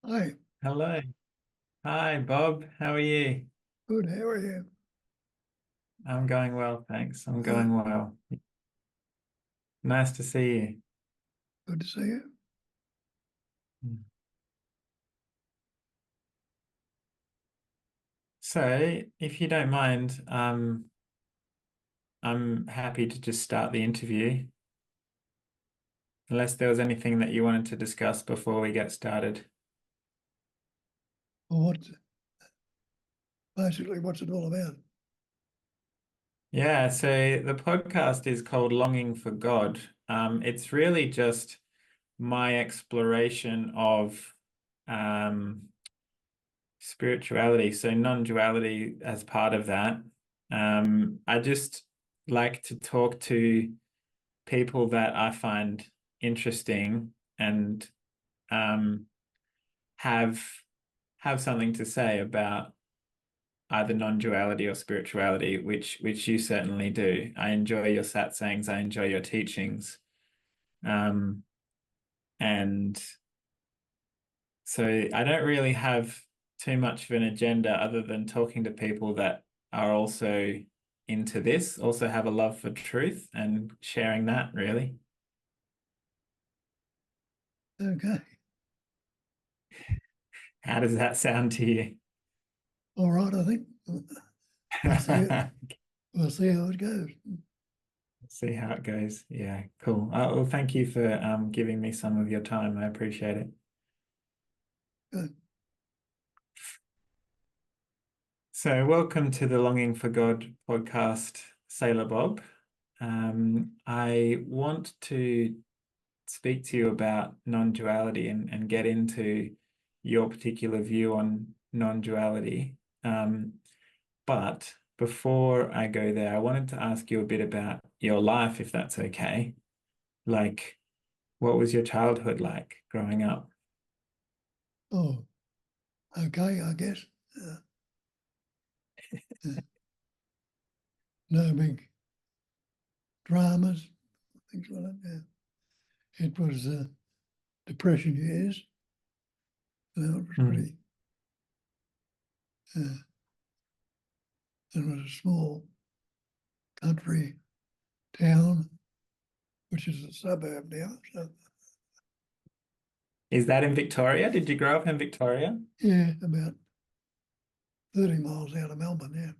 Hi, Hello. Hi, Bob. How are you? good. How are you? I'm going well, thanks. I'm Good. going well. Nice to see you. Good to see you. Mm. So, if you don't mind, I'm happy to just start the interview, unless there was anything that you wanted to discuss before we get started. Well, what's it all about? Yeah, so the podcast is called Longing for God. It's really just my exploration of um, spirituality, so non-duality as part of that. I just like to talk to people that I find interesting and um, have have something to say about either non-duality or spirituality, which you certainly do. I enjoy your satsangs, I enjoy your teachings. Um, and So I don't really have too much of an agenda other than talking to people that are also into this, also have a love for truth and sharing that, really. Okay. How does that sound to you? All right, I think. We'll see it. We'll see how it goes. See how it goes. Yeah, cool. Well, thank you for giving me some of your time. I appreciate it. Good. So, welcome to the Longing for God podcast, Sailor Bob. I want to speak to you about non-duality and get into your particular view on non-duality. But before I go there, I wanted to ask you a bit about your life, if that's okay. Like, what was your childhood like growing up? Oh, okay, I guess. Uh, uh, no big dramas, things like that. Yeah. It was depression years. It was Mm. pretty. Uh, it was a small country town, which is a suburb now. So, Is that in Victoria? Did you grow up in Victoria? yeah, about 30 miles out of Melbourne. Yeah.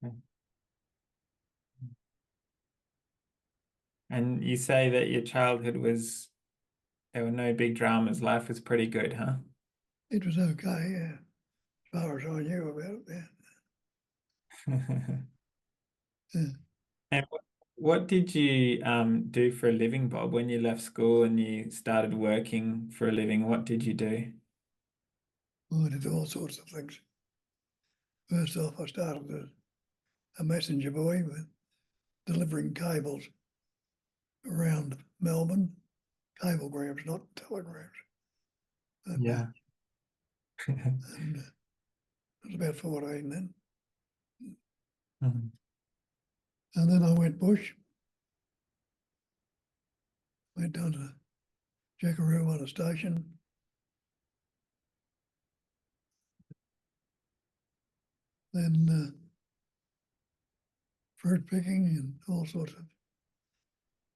Okay. And you say that your childhood was, there were no big dramas. Life was pretty good, huh? It was okay. Yeah. As far as I knew about it. Yeah. And what did you do for a living, Bob, when you left school and you started working for a living? What did you do? Well, I did all sorts of things. First off, I started as a messenger boy with delivering cables around Melbourne, cablegrams, not telegrams. Yeah. And I was about 14 then. Mhm. And then I went bush, went down to Jackaroo on a station, then fruit picking and all sorts of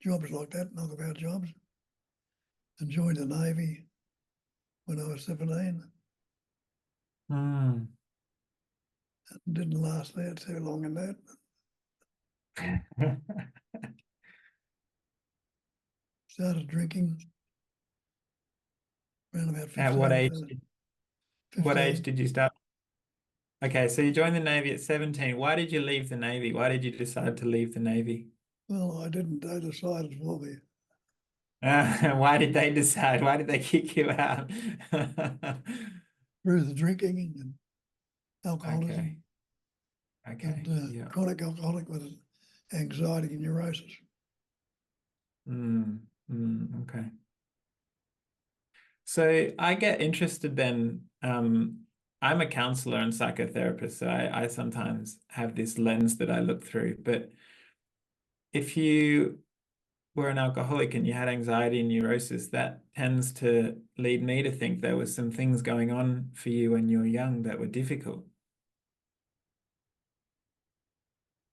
jobs like that, knockabout jobs, and joined the Navy when I was 17. Mm. Didn't last there too long in that. Started drinking around about At 15, what age 15. did you start? Okay, so you joined the Navy at 17. Why did you leave the Navy? Why did you decide to leave the Navy? Well, I didn't. They decided for me Why did they decide? Why did they kick you out? through the drinking and Okay, alcoholism and okay, yeah. chronic alcoholic with anxiety and neurosis. Okay. So I get interested then. I'm a counselor and psychotherapist, so I sometimes have this lens that I look through. But if you were an alcoholic and you had anxiety and neurosis, that tends to lead me to think there was some things going on for you when you were young that were difficult.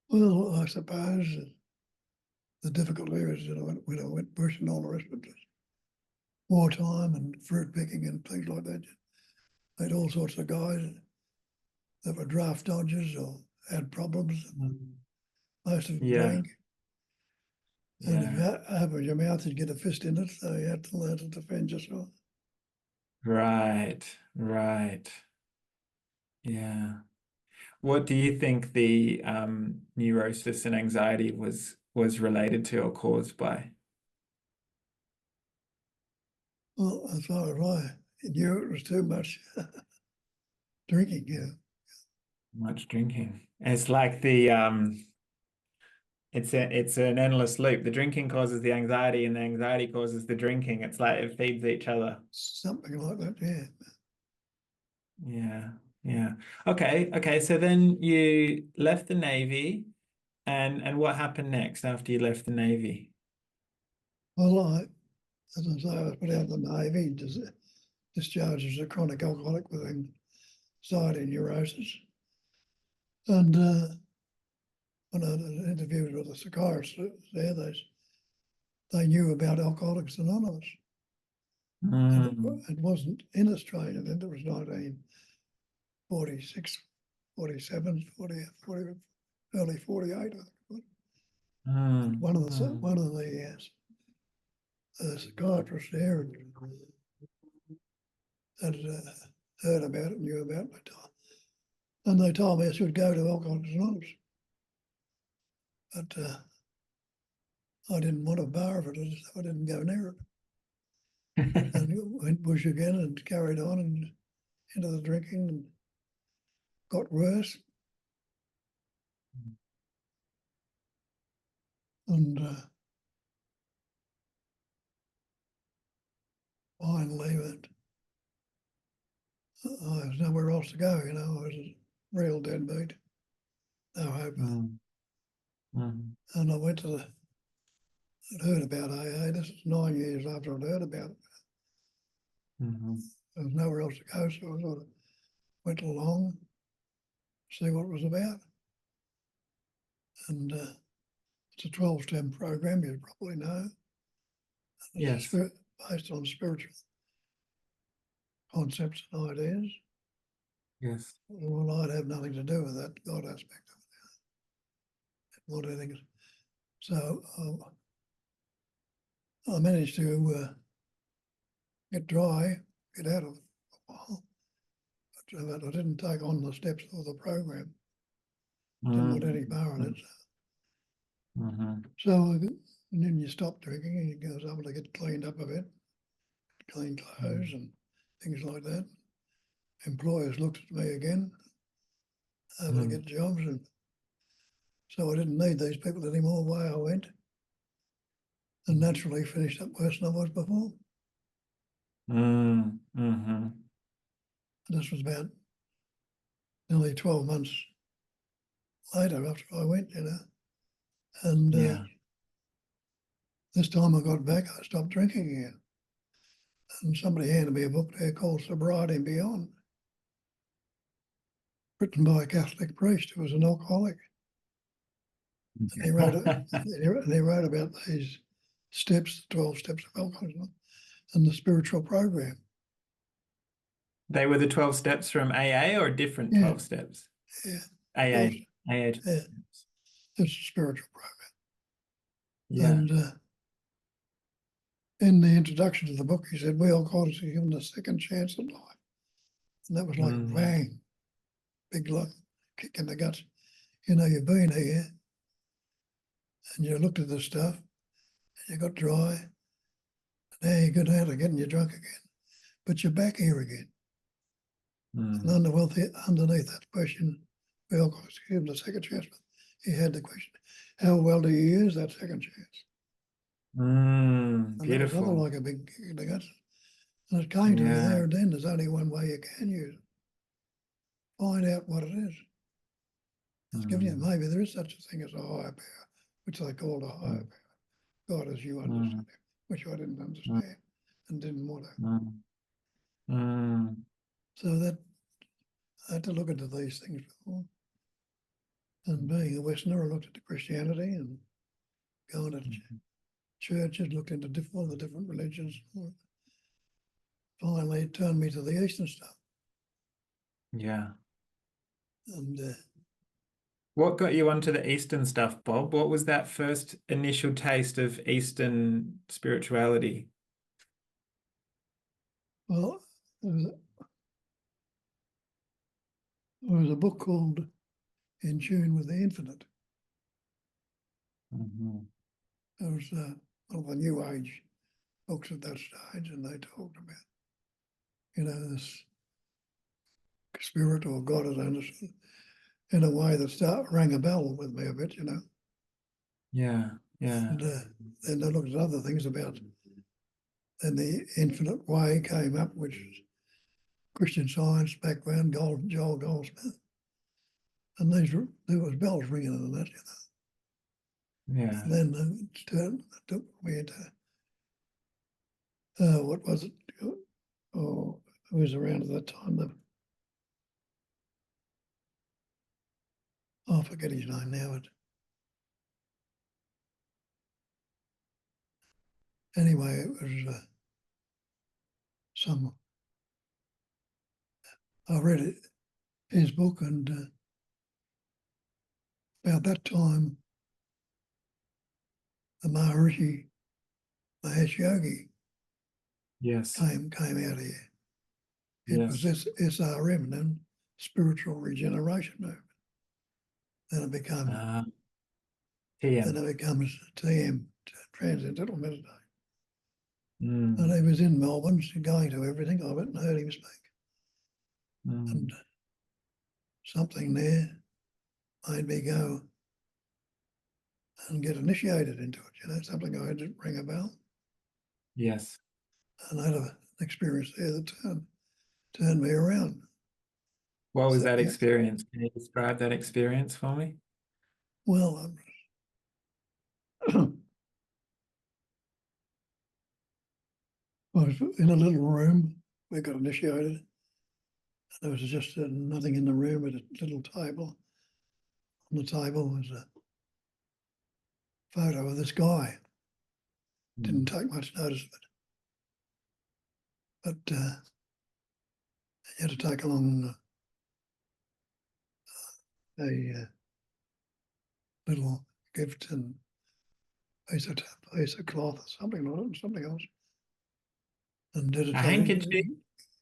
Well, I suppose the difficult areas when I went bush and all the rest of it, wartime and fruit picking and things like that. Met all sorts of guys that were draft dodgers or had problems. Most of them Yeah. drank. And if you Yeah. open your mouth, you'd get a fist in it. So you had to learn to defend yourself. Right. Right. Yeah. What do you think the neurosis and anxiety was related to or caused by? Well, as far as I knew, it was too much drinking. Yeah. Much drinking. It's like the it's an endless loop. The drinking causes the anxiety and the anxiety causes the drinking. It's like it feeds each other. Something like that. Yeah. Yeah. Yeah. Okay. Okay. So then you left the Navy and what happened next after you left the Navy? Well, as I say, I was put out in the Navy, discharged as a chronic alcoholic with anxiety and neurosis. And when I interviewed with the psychiatrist there, they knew about Alcoholics Anonymous. And it wasn't in Australia then, it was 1946, 47, 40, early 48, I think. One of the psychiatrists there had heard about it, knew about it, and they told me I should go to Alcoholics Anonymous. But I didn't want a bar of it, so I didn't go near it. And went bush again and carried on and into the drinking and got worse. And finally, I was nowhere else to go, I was a real deadbeat, no hope. And I went to I'd heard about AA. This is 9 years after I'd heard about it. There was nowhere else to go, so I sort of went along, see what it was about. And it's a 12-step program, you probably know. Yes. Based on spiritual concepts and ideas. Yes. Well, I'd have nothing to do with that God aspect of it. Not anything. So I managed to get dry, get out of it a while, but I didn't take on the steps of the program. Didn't want any bar in it. So and then you stop drinking and you go able to get cleaned up a bit, clean clothes and things like that. Employers looked at me again, able to get jobs, and so I didn't need these people anymore. Away I went, and naturally finished up worse than I was before. This was about nearly 12 months later after I went, and this time I got back, I stopped drinking again. And somebody handed me a book there called Sobriety and Beyond, written by a Catholic priest who was an alcoholic. And he wrote about these steps, 12 steps of alcoholism, and the spiritual program. They were the 12 steps from AA or different 12 steps? Yeah. AA. Yeah. It's a spiritual program. Yeah. And in the introduction to the book, he said, we alcoholics are given a second chance at life. And that was like bang, big kick in the guts. You've been here and you looked at this stuff and you got dry. And now you got out again and you're drunk again. But you're back here again. And underneath that question, we alcoholics are given a second chance. But he had the question, how well do you use that second chance? And Beautiful. that was like a big kick in the guts. And it came to me there and then, there's only one way you can use it. Find out what it is. It's giving you, maybe there is such a thing as a higher power, which they call a higher power. God as you understand him, which I didn't understand and didn't want to. So that I had to look into these things before. And being a Westerner, I looked into Christianity and going to churches, looked into all the different religions. Finally, it turned me to the Eastern stuff. Yeah. And What got you onto the Eastern stuff, Bob? What was that first initial taste of Eastern spirituality? well, there was a book called In Tune with the Infinite. It was one of the New Age books at that stage, and they talked about, this spirit or God as understood in a way that rang a bell with me a bit, Yeah, yeah. And then I looked at other things about, then the infinite way came up, which is Christian Science background, Joel Goldsmith. And there was bells ringing in that, Yeah. And then it took me into, what was it? Oh, it was around at that time. I forget his name now. But anyway, it was I read his book, and about that time, the Maharishi, Mahesh Yogi, Yes. came out here. It Yes. was this SRM, then Spiritual Regeneration Movement. Then it becomes TM, Transcendental Meditation. And he was in Melbourne, going to everything of it, and heard him speak. And something there made me go and get initiated into it. Something I had to ring a bell. Yes. And I had an experience there that turned me around. What was that experience? Can you describe that experience for me? Well, I was in a little room. We got initiated. There was just nothing in the room but a little table. On the table was a photo of this guy. Didn't take much notice of it. But you had to take along a little gift and piece of cloth or something like it, something else. And did A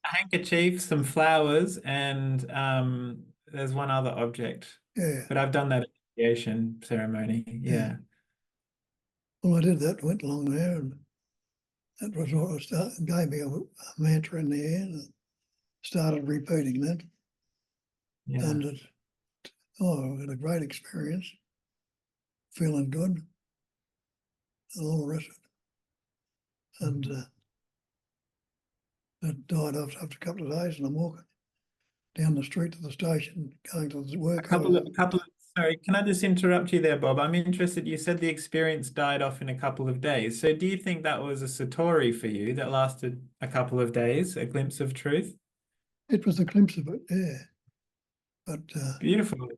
handkerchief, some flowers, and there's one other object. Yeah. But I've done that initiation ceremony. Yeah. Well, I did that, went along there, and that was what I started, gave me a mantra in the air, and started repeating that. Yeah. And I had a great experience, feeling good, and all the rest of it. And it died off after a couple of days, and I'm walking down the street to the station, going to the work. Sorry, can I just interrupt you there, Bob? I'm interested. You said the experience died off in a couple of days. So do you think that was a satori for you that lasted a couple of days, a glimpse of truth? It was a glimpse of it, yeah. But beautiful.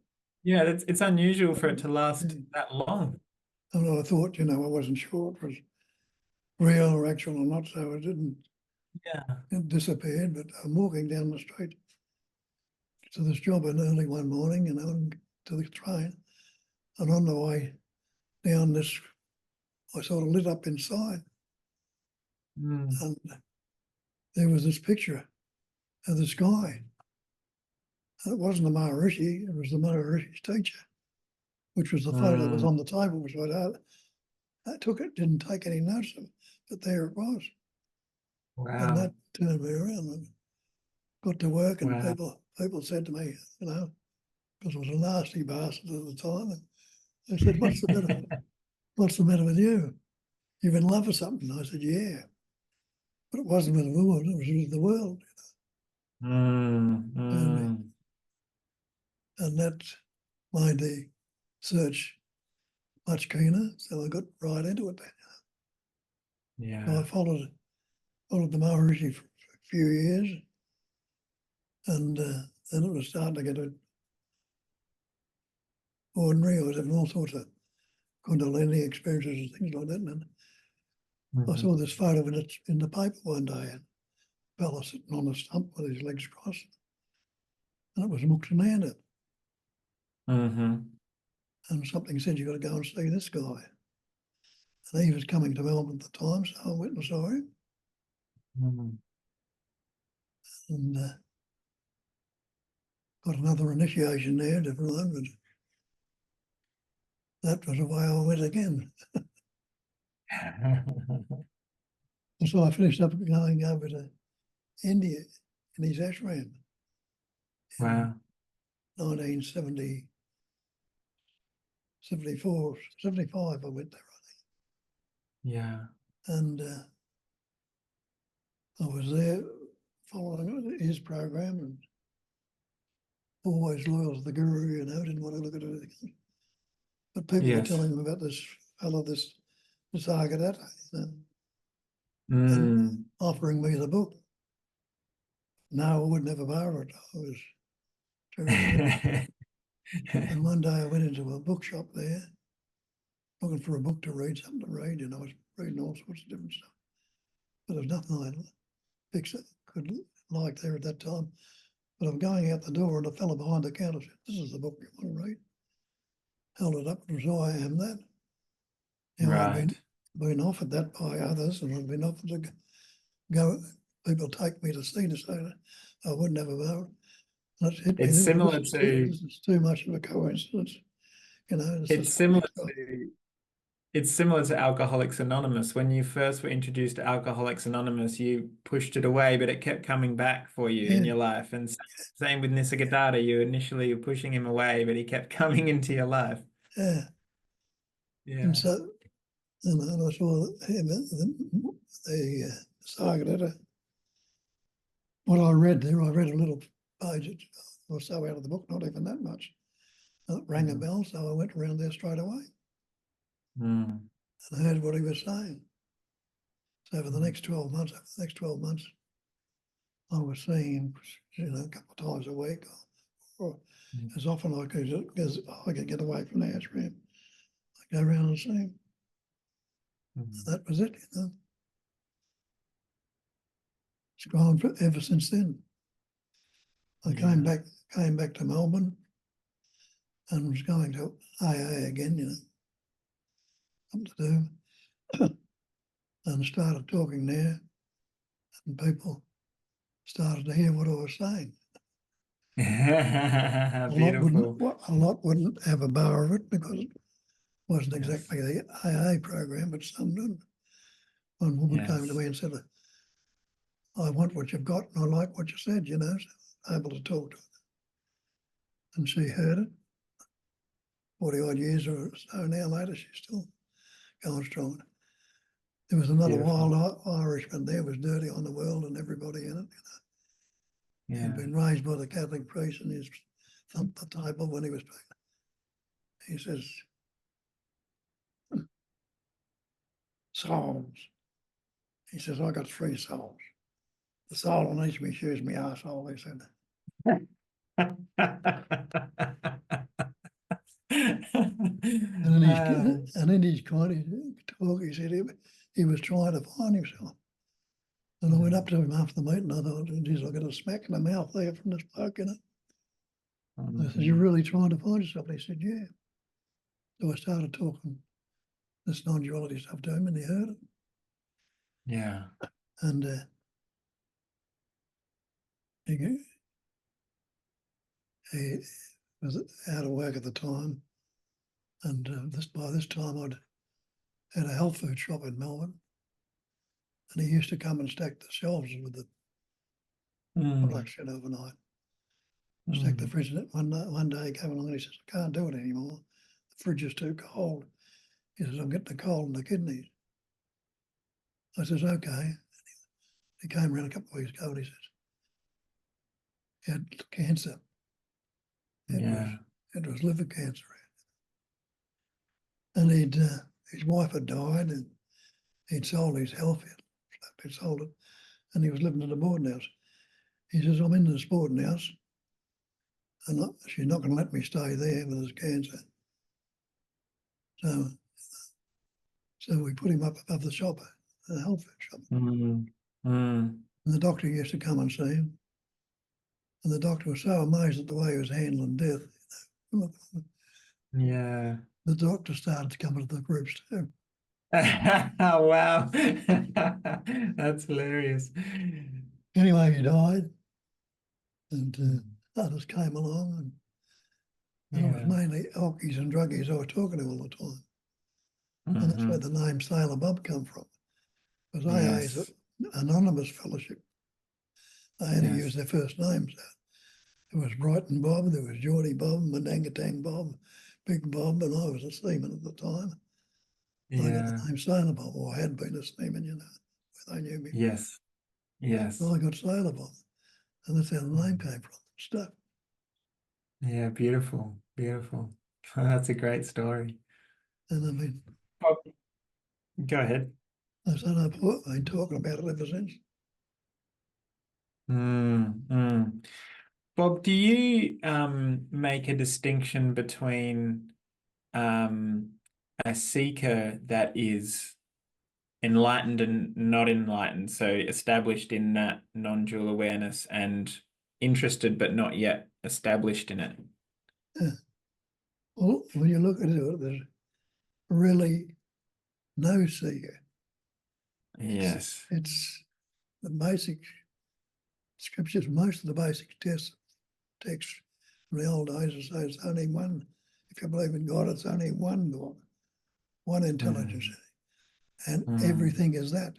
Yeah, it's unusual for it to last that long. And I thought, I wasn't sure it was real or actual or not, so it didn't. Yeah. It disappeared, but I'm walking down the street to this job early one morning, to the train, and on the way down this, I sort of lit up inside, and there was this picture of this guy. And it wasn't the Maharishi, it was the Maharishi's teacher, which was the photo that was on the table, which I took it, didn't take any notice of it, but there it was. Wow. And that turned me around. And got to work, and Wow. people said to me, because I was a nasty bastard at the time, and they said, "What's the matter? What's the matter with you? You're in love or something?" I said, "Yeah," but it wasn't with a woman; it was with the world. And that made the search much keener. So I got right into it then. So I followed the Maharishi for a few years, and then it was starting to get ordinary. I was having all sorts of Kundalini experiences and things like that. And I saw this photo in the paper one day, and a fella sitting on a stump with his legs crossed, and it was Muktananda. And something said, "You got to go and see this guy." And he was coming to Melbourne at the time, so I went and saw him. And got another initiation there, different one, but that was the way I went again. And so I finished up going over to India in his ashram. Wow. 1970, 74, 75, I went there, I think. Yeah. And I was there following his program and always loyal to the guru, didn't want to look at anything. But people were telling him about this fellow, this Nisargadatta, and offering me the book. No, I wouldn't have borrowed it. I was terrific. And one day I went into a bookshop there, looking for a book to read, something to read, I was reading all sorts of different stuff. But there was nothing I could like there at that time. But I'm going out the door, and a fellow behind the counter said, "This is the book you want to read." Held it up, and so I am that. Now I've been offered that by others, and I've been offered to go. People take me to see this, so I wouldn't have a vote. It's similar this to. is too much of a coincidence, It's similar to Alcoholics Anonymous. When you first were introduced to Alcoholics Anonymous, you pushed it away, but it kept coming back for you in your life. And same with Nisargadatta, you initially were pushing him away, but he kept coming into your life. Yeah. And so, and I saw the Nisargadatta. What I read there, I read a little page or so out of the book, not even that much. It rang a bell, so I went around there straight away. And I heard what he was saying. So for the next 12 months, I was seeing him, a couple of times a week, or as often as I could get away from the ashram. I'd go around and see him. And that was it, It's gone ever since then. I came back to Melbourne and was going to AA again, something to do, and started talking there, and people started to hear what I was saying. Beautiful. A lot wouldn't have a bar of it because it wasn't exactly the AA program, but some did. One woman came to me and said, "I want what you've got and I like what you said, so able to talk to her." And she heard it. 40 odd years or so now later, she's still going strong. There was another wild Irishman there, was dirty on the world and everybody in it. He'd been raised by the Catholic priest, and he thumped the table when he was pregnant. He says, "Souls." He says, "I got 3 souls. The soul on each of me shoes me arsehole," he said. And in his kind of talk, he said he was trying to find himself. And I went up to him after the meeting. I thought, geez, I got a smack in the mouth there from this bloke, I said, "You're really trying to find yourself?" He said, "Yeah." So I started talking this non-duality stuff to him, and he heard it. Yeah. And he was out of work at the time. And by this time, I'd had a health food shop in Melbourne. And he used to come and stack the shelves with the products overnight. Stack the fridge. One day he came along and he says, "I can't do it anymore. The fridge is too cold." He says, "I'm getting a cold in the kidneys." I says, "Okay." He came around a couple of weeks ago and he says, he had cancer. It was liver cancer. And his wife had died, and He'd sold his health, he'd sold it, and he was living in a boarding house. He says, I'm in this boarding house, and she's not going to let me stay there with his cancer. So we put him up above the shop, the health food shop. And the doctor used to come and see him. And the doctor was so amazed at the way he was handling death. Yeah. The doctor started to come into the groups too. Wow. That's hilarious. Anyway, he died, and others came along, and it was mainly alkies and druggies I was talking to all the time. And that's where the name Sailor Bob come from. Because AA is an anonymous fellowship. They only use their first names. There was Brighton Bob, there was Geordie Bob, Madangatang Bob, Big Bob, and I was a seaman at the time. I got the name Sailor Bob, or I had been a seaman, you know, where they knew me. Yes. So I got Sailor Bob, and that's how the name came from. Stuff. Yeah, beautiful, beautiful. That's a great story. And I mean, go ahead. I said I've been talking about it ever since. Bob, do you make a distinction between a seeker that is enlightened and not enlightened, so established in that non-dual awareness, and interested but not yet established in it? Yeah. Well, when you look at it, there's really no seeker. Yes. It's the basic scriptures, most of the basic texts from the old days say it's only one. If you believe in God, it's only one God, one intelligence, and everything is that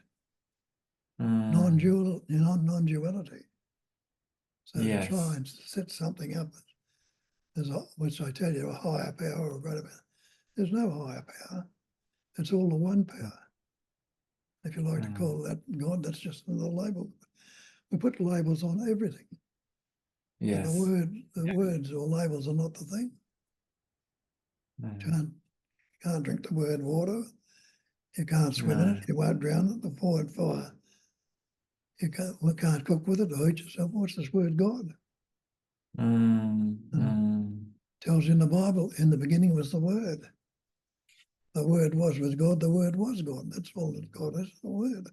non-dual, non-duality. So to try and set something up, which I tell you, a higher power or greater power, there's no higher power. It's all the one power. If you like to call that God, that's just another label. We put labels on everything. Yes. The words or labels are not the thing. You can't drink the word water. You can't swim in it. You won't drown it. The word fire. We can't cook with it or eat yourself. What's this word God? Tells you in the Bible, in the beginning was the Word. The Word was with God. The Word was God. That's all that God is, the Word,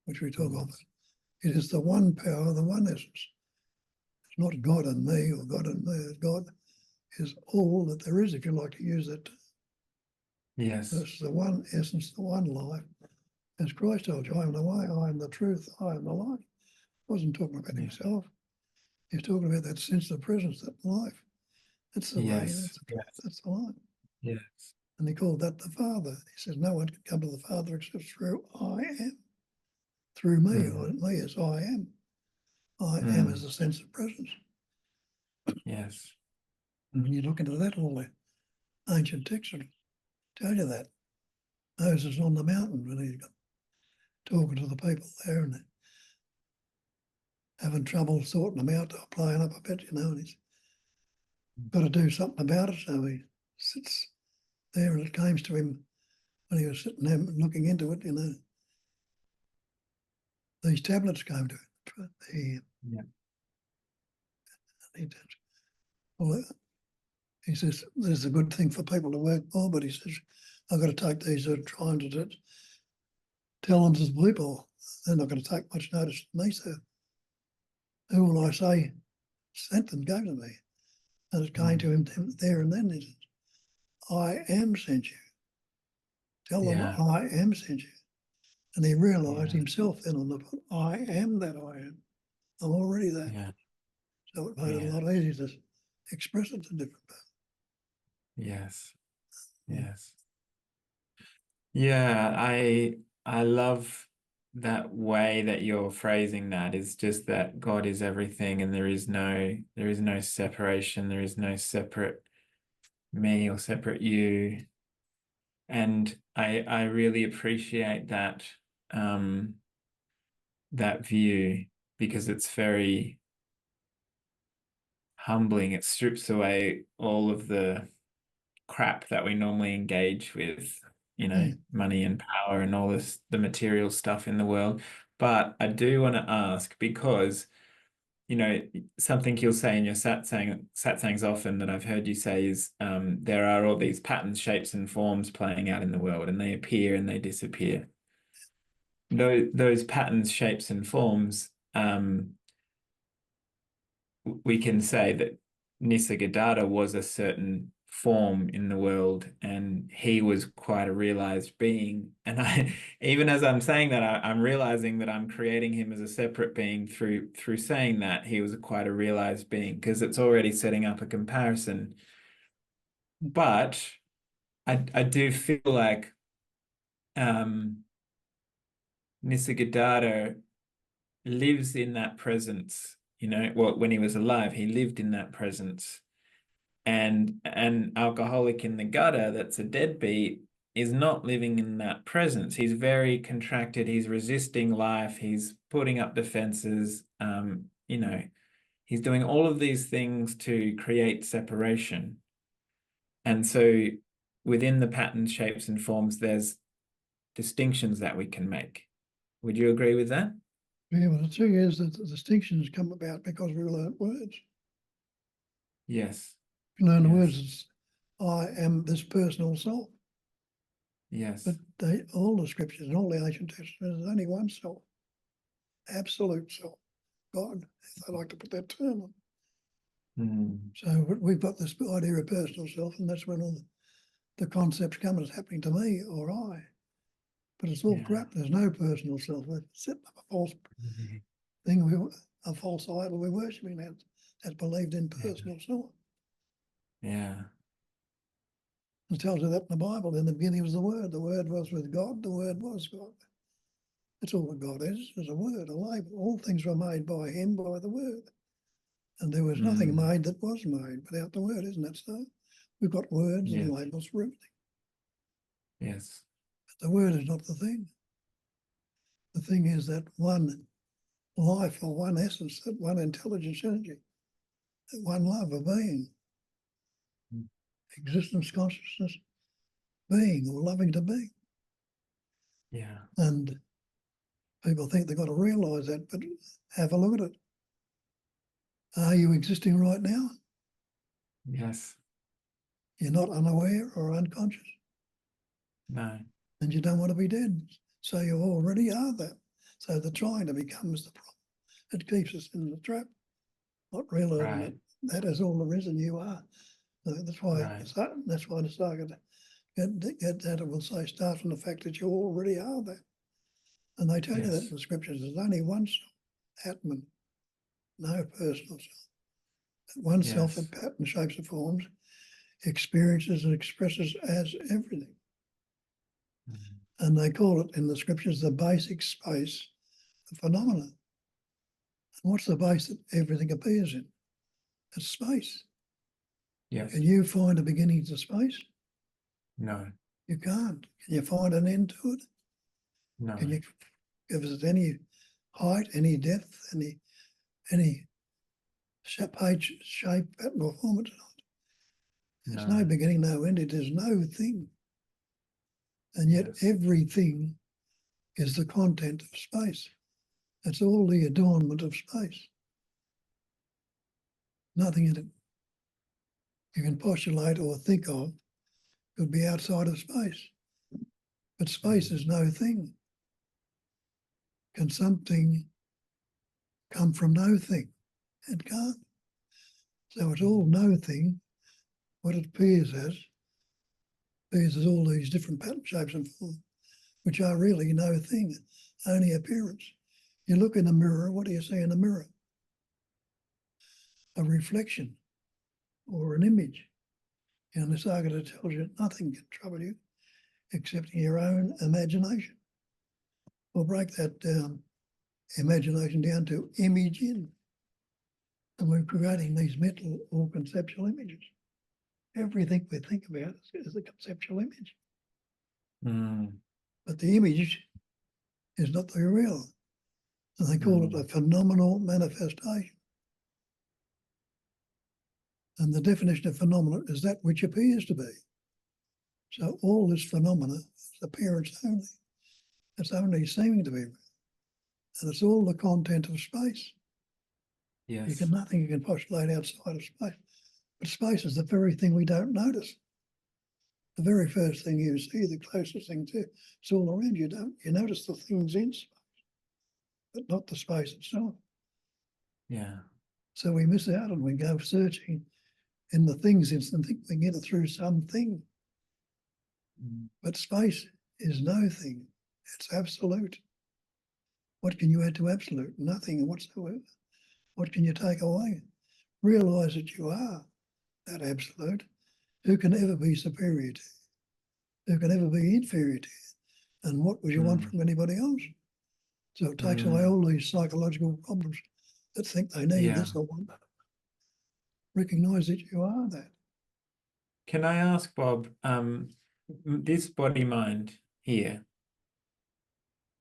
which we talk of. It is the one power, the one essence. It's not God and me or God and me. God is all that there is, if you like to use that. Yes. It's the one essence, the one life. As Christ told you, I am the way, I am the truth, I am the life. He wasn't talking about himself. He's talking about that sense of presence, that life. That's the way, that's the life. Yes. And he called that the Father. He says, no one can come to the Father except through I am. Through me, me is I am. I am is a sense of presence. Yes. And when you look into that, all the ancient texts will tell you that. Moses on the mountain when he's talking to the people there and having trouble sorting them out, they're playing up a bit, and he's got to do something about it. So he sits there, and it came to him when he was sitting there looking into it, these tablets came to him. He says, this is a good thing for people to work for, but he says, I've got to take these who are trying to tell them to the people. They're not going to take much notice of me, so who will I say sent them, gave to me? And it came to him there and then. He says, I am sent you. Tell them I am sent you. And he realised himself then on the point, I am that I am. I'm already that. Yeah. So it made it a lot easier to express it to different people. Yes. Yes. Yeah, I love that way that you're phrasing that. Is just that God is everything and there is no separation, there is no separate me or separate you. And I really appreciate that that view, because it's very humbling. It strips away all of the crap that we normally engage with you know, money and power and all this, the material stuff in the world. But I do want to ask, because, you know, something you'll say in your satsangs often that I've heard you say is there are all these patterns, shapes, and forms playing out in the world, and they appear and they disappear. Those patterns, shapes, and forms, we can say that Nisargadatta was a certain form in the world, and he was quite a realized being. And I, even as I'm saying that, I'm realizing that I'm creating him as a separate being through saying that he was quite a realized being, because it's already setting up a comparison. But I do feel like Nisargadatta lives in that presence. You know, well, when he was alive, he lived in that presence. And an alcoholic in the gutter that's a deadbeat is not living in that presence. He's very contracted. He's resisting life. He's putting up defenses. You know, he's doing all of these things to create separation. And so within the patterns, shapes, and forms, there's distinctions that we can make. Would you agree with that? Yeah, well, the thing is that the distinctions come about because we learn words. Yes. We learn the Yes. words as I am this personal self. Yes. But all the scriptures and all the ancient texts, there's only one self, absolute self, God, if I like to put that term on. So we've got this idea of personal self, and that's when all the concepts come as happening to me or I. But it's all crap. There's no personal self. We're setting up a false thing, a false idol we're worshipping that's believed in personal self. Yeah. It tells you that in the Bible. In the beginning was the Word. The Word was with God. The Word was God. That's all that God is a word, a label. All things were made by Him, by the Word. And there was nothing made that was made without the Word, isn't that so? We've got words and labels for everything. Yes. But the Word is not the thing. The thing is that one life or one essence, that one intelligence energy, that one love of being, existence, consciousness, being or loving to be. Yeah. And people think they've got to realise that, but have a look at it. Are you existing right now? Yes. You're not unaware or unconscious. No. And you don't want to be dead. So you already are that. So the trying to become is the problem. It keeps us in the trap, not realising that is all there is and you are. So that's why Nisargadatta will say, start from the fact that you already are that. And they tell you that in the scriptures. There's only one self, Atman, no personal self. That one self in pattern, shapes and forms, experiences and expresses as everything. And they call it in the scriptures the basic space of phenomena. And what's the base that everything appears in? It's space. Yes. Can you find a beginning to space? No. You can't. Can you find an end to it? No. Can you give us any height, any depth, any shape, pattern, or form? There's no beginning, no end. It is no thing. And yet everything is the content of space. It's all the adornment of space. Nothing in it you can postulate or think of could be outside of space. But space is no thing. Can something come from no thing? It can't. So it's all no thing. What it appears as all these different pattern, shapes and forms, which are really no thing, only appearance. You look in a mirror, what do you see in a mirror? A reflection or an image. You know, Nisargadatta tells you nothing can trouble you except your own imagination. We'll break that imagination down to image in. And we're creating these mental or conceptual images. Everything we think about is a conceptual image. But the image is not the real. And they call it a phenomenal manifestation. And the definition of phenomenon is that which appears to be. So all this phenomena is It's appearance only. It's only seeming to be real. And it's all the content of space. Yes. Nothing you can postulate outside of space. But space is the very thing we don't notice. The very first thing you see, the closest thing to, it's all around you. You notice the things in space, but not the space itself. Yeah. So we miss out and we go searching in the things and think we get it through something. But space is no thing. It's absolute. What can you add to absolute? Nothing whatsoever. What can you take away? Realise that you are that absolute. Who can ever be superior to you? Who can ever be inferior to you? And what would you want from anybody else? So it takes away all these psychological problems that think they need this or want that. Recognise that you are that. Can I ask, Bob, this body mind here,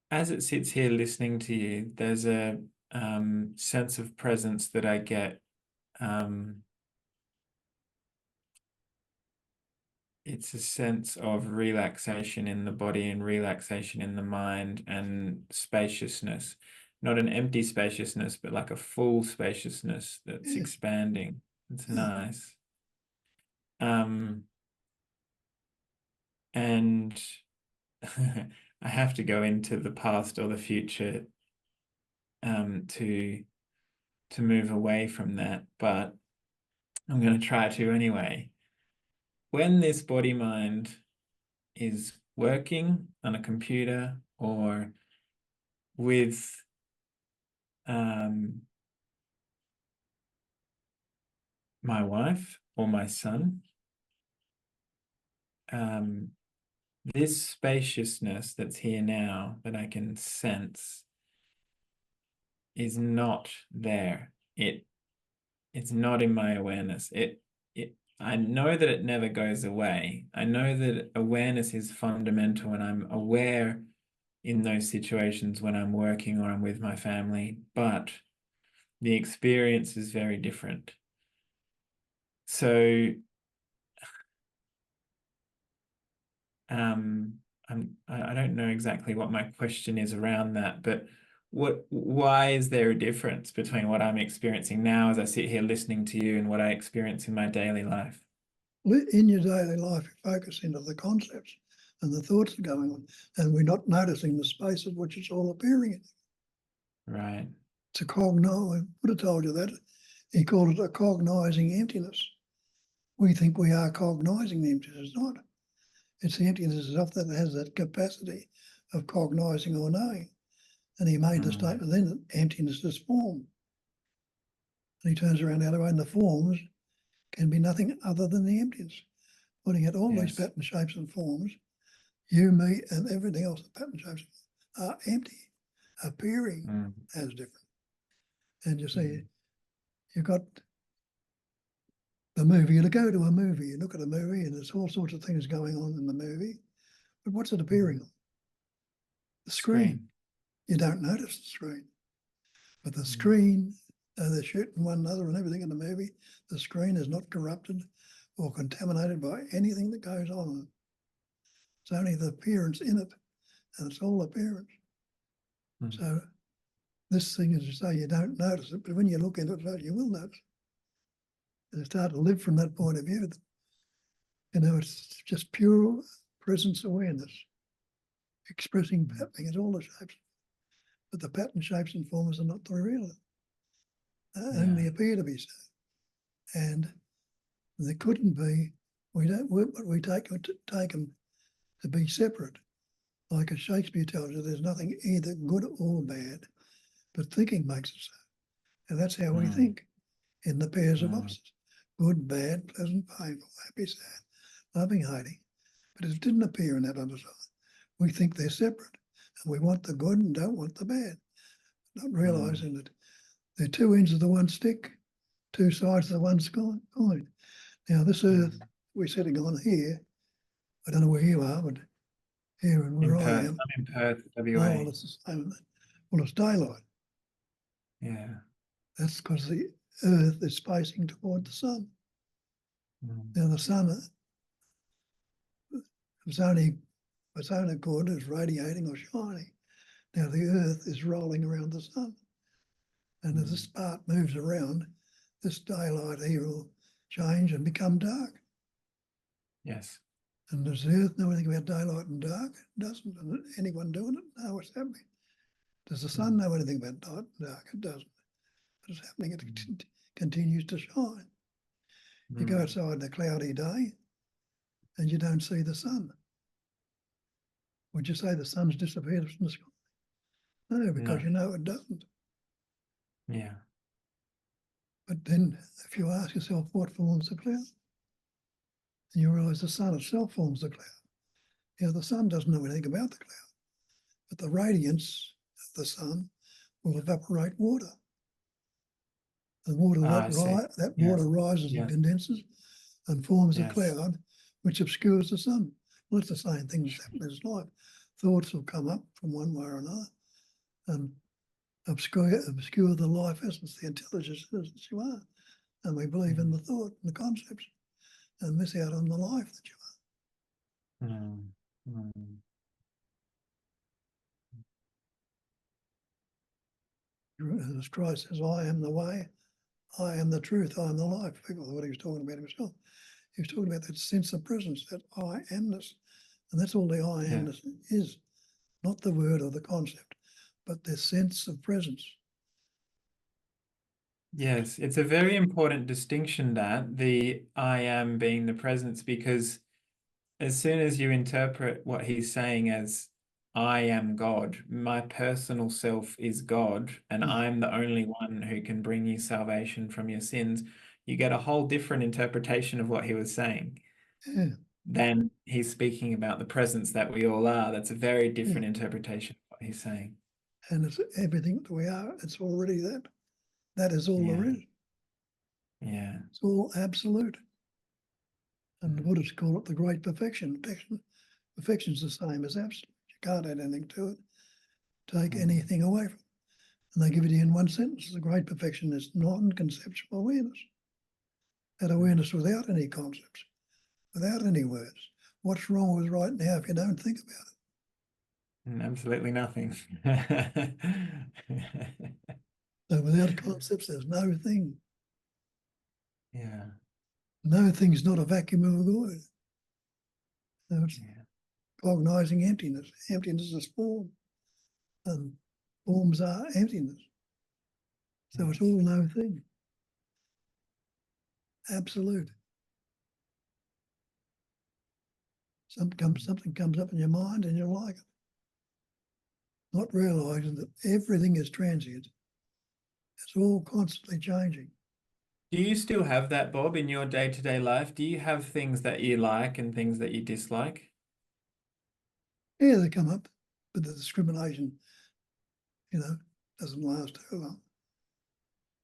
as it sits here listening to you, there's a sense of presence that I get. It's a sense of relaxation in the body and relaxation in the mind and spaciousness, not an empty spaciousness, but like a full spaciousness that's expanding. It's nice. And I have to go into the past or the future to move away from that, but I'm going to try to anyway. When this body mind is working on a computer or with my wife or my son, this spaciousness that's here now that I can sense is not there. It's not in my awareness. I know that it never goes away. I know that awareness is fundamental, and I'm aware in those situations when I'm working or I'm with my family, but the experience is very different. So I don't know exactly what my question is around that, but why is there a difference between what I'm experiencing now as I sit here listening to you and what I experience in my daily life? In your daily life, you focus into the concepts and the thoughts are going on, and we're not noticing the space of which it's all appearing in. Right. It's a I would have told you that. He called it a cognizing emptiness. We think we are cognizing the emptiness. It's not. It's the emptiness itself that has that capacity of cognizing or knowing. And he made the statement then that emptiness is form. And he turns around the other way, and the forms can be nothing other than the emptiness. Putting at all these pattern shapes and forms, you, me, and everything else, the pattern shapes are empty, appearing as different. And you see, you've got the movie, you go to a movie, you look at a movie and there's all sorts of things going on in the movie, but what's it appearing on? The screen. You don't notice the screen. But the screen, they're shooting one another and everything in the movie, the screen is not corrupted or contaminated by anything that goes on. It's only the appearance in it, and it's all appearance. So this thing, as you say, you don't notice it, but when you look into it, you will notice. And start to live from that point of view. You know, it's just pure presence awareness, expressing happening in all the shapes. But the pattern shapes and forms are not the real. Only appear to be so. And they couldn't be, we take them to be separate. Like as Shakespeare tells you, there's nothing either good or bad, but thinking makes it so. And that's how we think in the pairs of opposites. Good, bad, pleasant, painful, happy, sad, loving, hating. But it didn't appear in that other side. We think they're separate, and we want the good and don't want the bad, not realising that they're two ends of the one stick, two sides of the one coin. Now, this earth we're sitting on here, I don't know where you are, but here and where I am. I'm in Perth, WA. Oh, well, it's the same. Well, it's daylight. Yeah. That's because the earth is facing toward the sun. Now, the sun is only its own accord is radiating or shining. Now the earth is rolling around the sun. And as this part moves around, this daylight here will change and become dark. Yes. And does the earth know anything about daylight and dark? It doesn't. And anyone doing it know what's happening. Does the sun know anything about light and dark? It doesn't. But it's happening. It continues to shine. You go outside a cloudy day and you don't see the sun. Would you say the sun's disappeared from the sky? No, because you know it doesn't. Yeah. But then if you ask yourself what forms the cloud, and you realise the sun itself forms the cloud. You know, the sun doesn't know anything about the cloud, but the radiance of the sun will evaporate water. The water that water rises and condenses and forms a cloud which obscures the sun. Well, it's the same thing that's happening in life. Thoughts will come up from one way or another and obscure the life essence, the intelligence that you are. And we believe in the thought and the concepts and miss out on the life that you are. As Christ says, I am the way, I am the truth, I am the life. People thought he was talking about himself. He was talking about that sense of presence, that I amness. And that's all the I amness is. Not the word or the concept, but the sense of presence. Yes, it's a very important distinction, that the I am being the presence, because as soon as you interpret what he's saying as I am God, my personal self is God, and I'm the only one who can bring you salvation from your sins, you get a whole different interpretation of what he was saying. Yeah. Then he's speaking about the presence that we all are. That's a very different interpretation of what he's saying. And it's everything that we are, it's already that. That is all there is. Yeah. It's all absolute. And the Buddhists call it the great perfection. Perfection is the same as absolute. You can't add anything to it, take anything away from it. And they give it in one sentence. The great perfection is non-conceptual awareness. That awareness without any concepts, without any words. What's wrong with right now if you don't think about it? Absolutely nothing. So without concepts, there's no thing. Yeah. No thing's not a vacuum of a void. So it's cognizing emptiness. Emptiness is form, and forms are emptiness. So it's all no thing. Absolute. Something comes up in your mind and you like it. Not realizing that everything is transient. It's all constantly changing. Do you still have that, Bob, in your day-to-day life? Do you have things that you like and things that you dislike? Yeah, they come up, but the discrimination, doesn't last too long.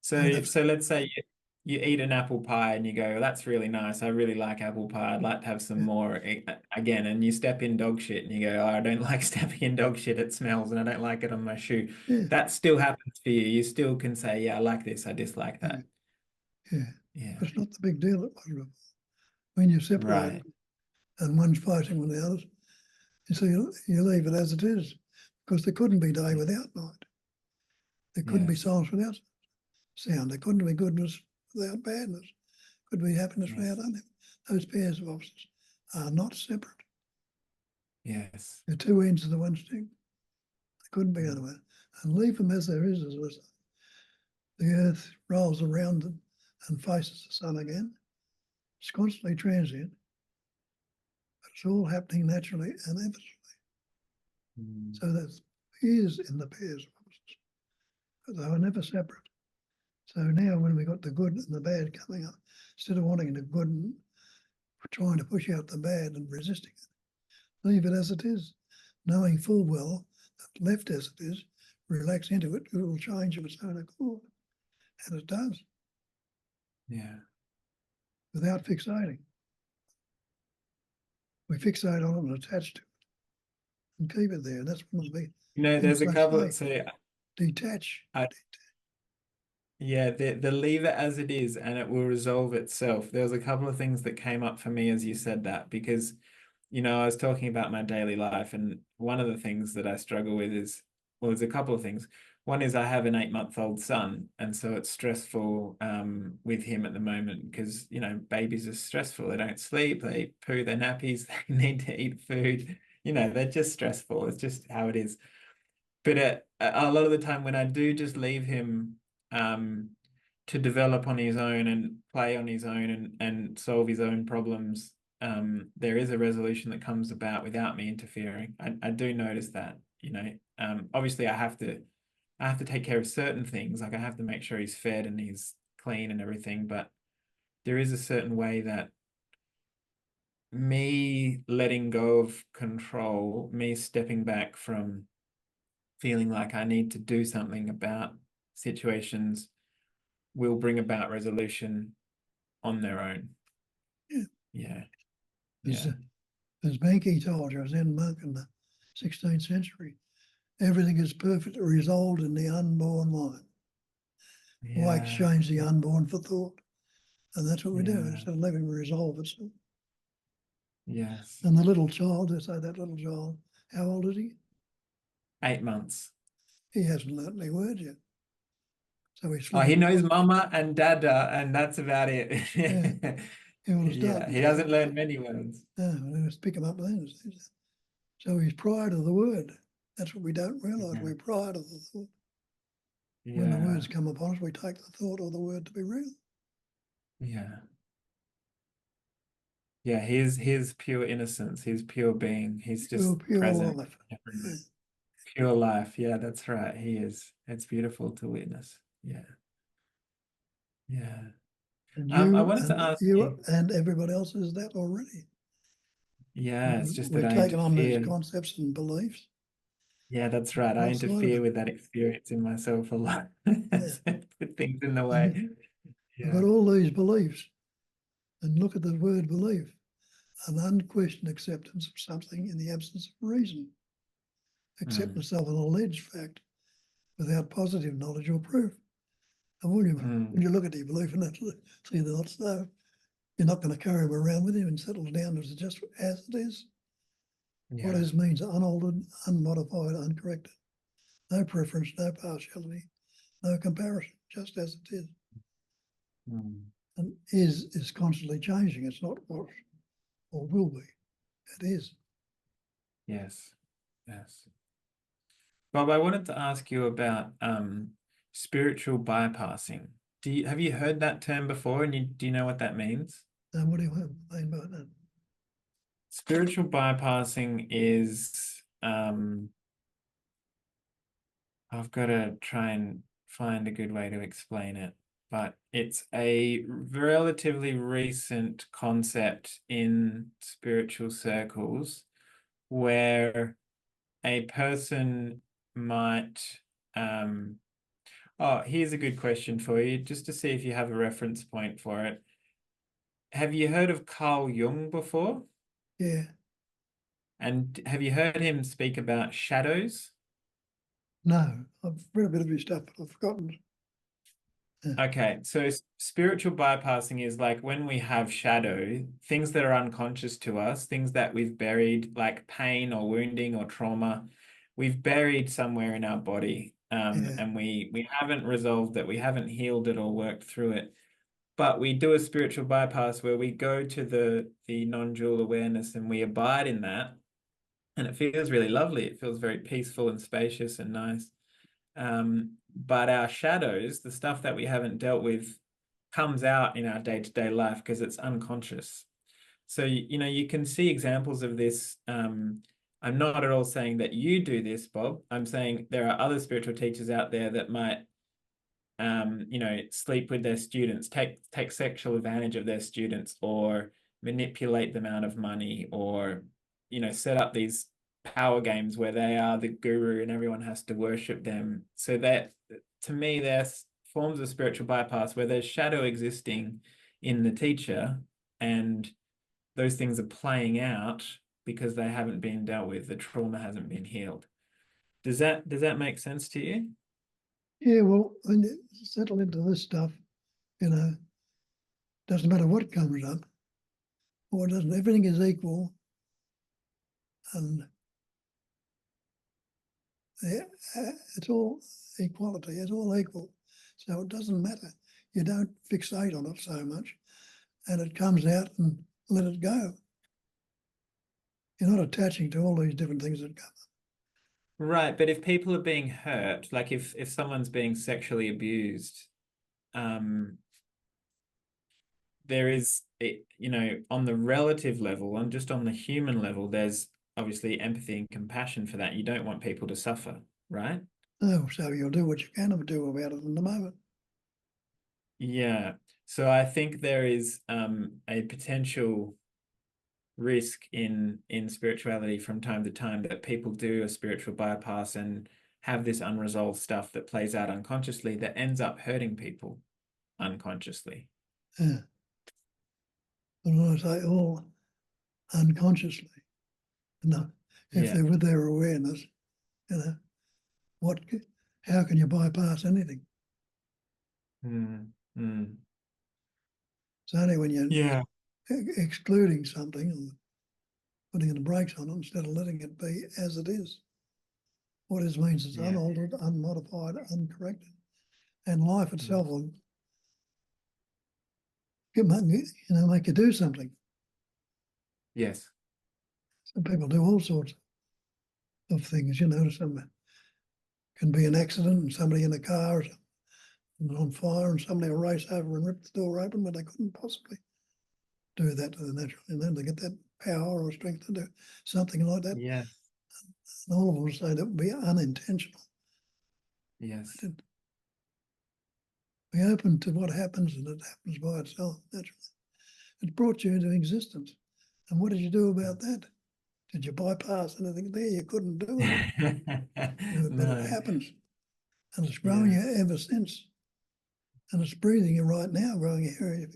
So let's say you eat an apple pie and you go, well, that's really nice. I really like apple pie. I'd like to have some more again. And you step in dog shit and you go, oh, I don't like stepping in dog shit. It smells and I don't like it on my shoe. Yeah. That still happens for you. You still can say, yeah, I like this. I dislike that. Yeah. It's not the big deal it was before. When you separate and one's fighting with the others, you leave it as it is, because there couldn't be day without night. There couldn't be silence without sound. There couldn't be goodness without badness. Couldn't be happiness without unhappiness. Those pairs of opposites are not separate. Yes. They're two ends of the one stick. They couldn't be otherwise. And leave them as there is, as was. The earth rolls around them and faces the sun again. It's constantly transient, but it's all happening naturally and effortlessly. So there's pairs in the pairs of opposites, but they were never separate. So now when we got the good and the bad coming up, instead of wanting the good and trying to push out the bad and resisting it, leave it as it is, knowing full well that left as it is, relax into it, it will change of its own accord. And it does. Yeah. Without fixating. We fixate on it and attach to it and keep it there. And that's one of the there's a couple. Detach. Yeah, the leave it as it is and it will resolve itself. There was a couple of things that came up for me as you said that, because you know, I was talking about my daily life, and one of the things that I struggle with is, well, there's a couple of things. One is I have an 8-month-old son, and so it's stressful with him at the moment because, you know, babies are stressful. They don't sleep, they poo their nappies, they need to eat food. You know, they're just stressful. It's just how it is. But a lot of the time when I do just leave him to develop on his own and play on his own and solve his own problems, there is a resolution that comes about without me interfering. I do notice that, you know. Obviously I have to take care of certain things, like I have to make sure he's fed and he's clean and everything, but there is a certain way that me letting go of control, me stepping back from feeling like I need to do something about situations will bring about resolution on their own. Yeah. Yeah. As, Yeah. as Benki told you, a Zen monk in the 16th century, everything is perfectly resolved in the unborn mind. Why Yeah. exchange the unborn for thought? And that's what we do, Yeah. instead of letting it resolve itself. Yes. And the little child, they say that little child, how old is he? 8 months. He hasn't learnt any words yet. So he's Oh, he flipping. knows mama and dada, and that's about it. Yeah. He will start. Yeah, he doesn't learn many words. No, just pick him up then. So he's prior to the word. That's what we don't realise. Yeah. We're prior to the thought. When the Yeah. words come upon us, we take the thought or the word to be real. Yeah. Yeah, his pure innocence, his pure being. He's just Pure present. life. Yeah. Pure life. Yeah, that's right. He is. It's beautiful to witness. Yeah. Yeah. And I you wanted to and ask you you, and everybody else is that already. yeah, it's just that We've I taken on these interfere. concepts and beliefs Yeah, that's right. I outside of interfere it. with that experience in myself a lot. Yeah. Put things in the And way. we've Yeah. got all these beliefs. And look at the word belief, an unquestioned acceptance of something in the absence of reason, acceptance of an alleged fact without positive knowledge or proof. And when you look at your belief and see that it's so, you're not going to carry them around with you and settle down as just as it is. Yeah. What is means unaltered, unmodified, uncorrected. No preference, no partiality, no comparison, just as it is. Mm. And is constantly changing. It's not what or will be. It is. Yes. Yes. Bob, I wanted to ask you about spiritual bypassing. Have you heard that term before, and do you know what that means? And what do you mean by that? Spiritual bypassing is I've got to try and find a good way to explain it, but it's a relatively recent concept in spiritual circles where a person might oh, here's a good question for you, just to see if you have a reference point for it. Have you heard of Carl Jung before? Yeah. And have you heard him speak about shadows? No, I've read a bit of his stuff, but I've forgotten. Yeah. Okay, so spiritual bypassing is like when we have shadow, things that are unconscious to us, things that we've buried, like pain or wounding or trauma, we've buried somewhere in our body, Yeah. and we haven't resolved it, we haven't healed it or worked through it. But we do a spiritual bypass where we go to the non-dual awareness and we abide in that, and it feels really lovely. It feels very peaceful and spacious and nice. But our shadows, the stuff that we haven't dealt with, comes out in our day-to-day life because it's unconscious. So, you know, you can see examples of this. I'm not at all saying that you do this, Bob. I'm saying there are other spiritual teachers out there that might, you know, sleep with their students, take sexual advantage of their students, or manipulate them out of money, or, you know, set up these power games where they are the guru and everyone has to worship them. So that, to me, there's forms of spiritual bypass where there's shadow existing in the teacher, and those things are playing out because they haven't been dealt with. The trauma hasn't been healed. Does that make sense to you? Yeah, well, when you settle into this stuff, doesn't matter what comes up, or it doesn't, everything is equal And it's all equality, it's all equal. So it doesn't matter. You don't fixate on it so much, and it comes out and let it go. You're not attaching to all these different things that come. Right, but if people are being hurt, like if someone's being sexually abused, there is, on the relative level and just on the human level, there's obviously empathy and compassion for that. You don't want people to suffer, right? No, so you'll do what you can do about it in the moment. Yeah. So I think there is a potential risk in spirituality from time to time that people do a spiritual bypass and have this unresolved stuff that plays out unconsciously that ends up hurting people unconsciously. Yeah. But when I say all unconsciously, no, if Yeah. they're with their awareness, how can you bypass anything? It's only when you're Yeah. excluding something and putting the brakes on it instead of letting it be as it is. What it means is Yeah. unaltered, unmodified, uncorrected. And life itself will make you do something. Yes. Some people do all sorts of things, some can be an accident and somebody in a car or something on fire and somebody will race over and rip the door open, but they couldn't possibly do that to the natural. And then they get that power or strength to do something like that. Yes. And all of them say that would be unintentional. Yes. Be open to what happens, and it happens by itself naturally. It brought you into existence. And what did you do about that? Did you bypass anything there? You couldn't do it. But it No. happens. And it's growing Yeah. you ever since. And it's breathing you right now, growing your hair,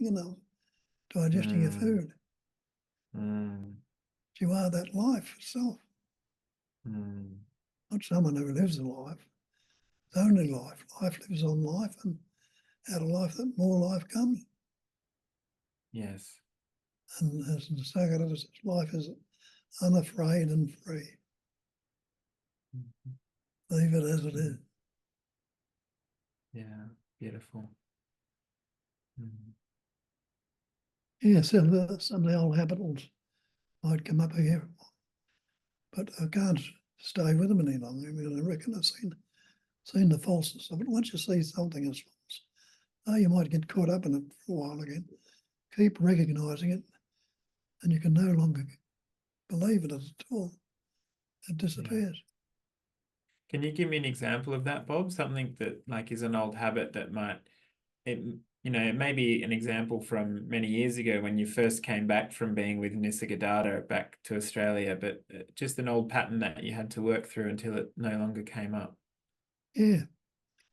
digesting your food. You are that life itself. Not someone who lives a life. It's only life. Life lives on life, and out of life that more life comes. Yes. And as Nisargadatta says, life is unafraid and free. Leave it as it is. Yeah. Beautiful. Yeah, so some of the old habitals might come up here, but I can't stay with them any longer. I mean, I reckon I've seen the falseness of it. Once you see something as false, you might get caught up in it for a while again. Keep recognising it, and you can no longer believe it at all. It disappears. Can you give me an example of that, Bob? Something that like is an old habit that it may be an example from many years ago when you first came back from being with Nisargadatta back to Australia, but just an old pattern that you had to work through until it no longer came up. Yeah.